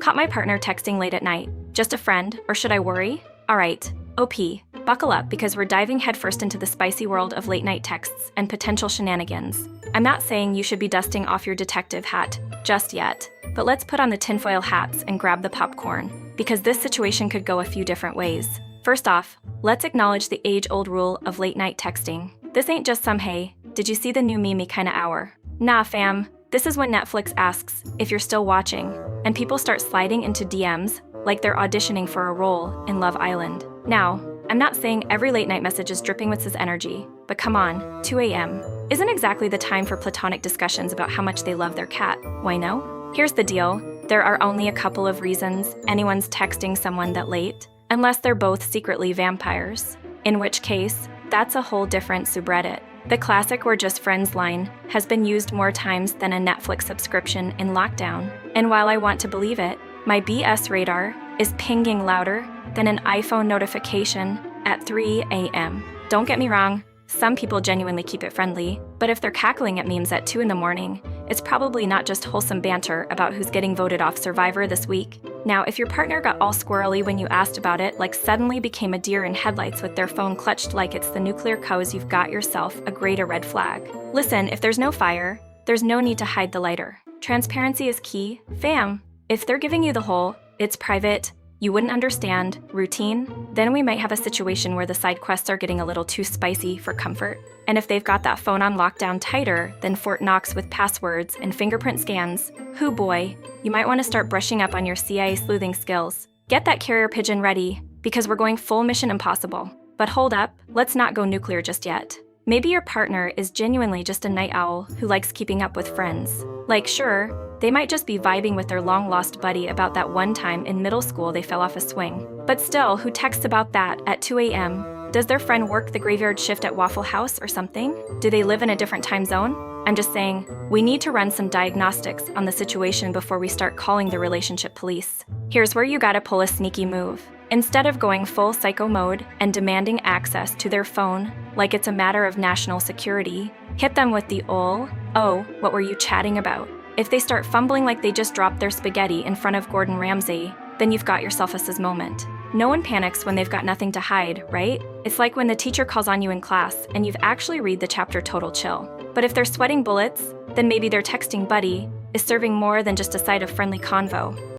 Caught my partner texting late at night. Just a friend, or should I worry? Alright, OP, buckle up because we're diving headfirst into the spicy world of late night texts and potential shenanigans. I'm not saying you should be dusting off your detective hat just yet, but let's put on the tinfoil hats and grab the popcorn, because this situation could go a few different ways. First off, let's acknowledge the age-old rule of late night texting. This ain't just some hey, did you see the new meme kinda hour? Nah fam, this is when Netflix asks if you're still watching, and people start sliding into DMs like they're auditioning for a role in Love Island. Now, I'm not saying every late night message is dripping with this energy, but come on, 2 a.m. isn't exactly the time for platonic discussions about how much they love their cat, why no? Here's the deal, there are only a couple of reasons anyone's texting someone that late, unless they're both secretly vampires, in which case, that's a whole different subreddit. The classic "we're just friends" line has been used more times than a Netflix subscription in lockdown, and while I want to believe it, my BS radar is pinging louder than an iPhone notification at 3 a.m. Don't get me wrong, some people genuinely keep it friendly, but if they're cackling at memes at 2 in the morning, it's probably not just wholesome banter about who's getting voted off Survivor this week. Now, if your partner got all squirrely when you asked about it, like suddenly became a deer in headlights with their phone clutched like it's the nuclear codes, you've got yourself a greater red flag. Listen, if there's no fire, there's no need to hide the lighter. Transparency is key, fam. If they're giving you the whole, it's private, you wouldn't understand, routine, then we might have a situation where the side quests are getting a little too spicy for comfort. And if they've got that phone on lockdown tighter than Fort Knox with passwords and fingerprint scans, hoo boy, you might want to start brushing up on your CIA sleuthing skills. Get that carrier pigeon ready, because we're going full Mission Impossible. But hold up, let's not go nuclear just yet. Maybe your partner is genuinely just a night owl who likes keeping up with friends. Like sure, they might just be vibing with their long-lost buddy about that one time in middle school they fell off a swing. But still, who texts about that at 2 a.m.? Does their friend work the graveyard shift at Waffle House or something? Do they live in a different time zone? I'm just saying, we need to run some diagnostics on the situation before we start calling the relationship police. Here's where you gotta pull a sneaky move. Instead of going full psycho mode and demanding access to their phone like it's a matter of national security, hit them with the "oh, what were you chatting about?" If they start fumbling like they just dropped their spaghetti in front of Gordon Ramsay, then you've got yourself a sis moment. No one panics when they've got nothing to hide, right? It's like when the teacher calls on you in class and you've actually read the chapter total chill. But if they're sweating bullets, then maybe their texting buddy is serving more than just a side of friendly convo.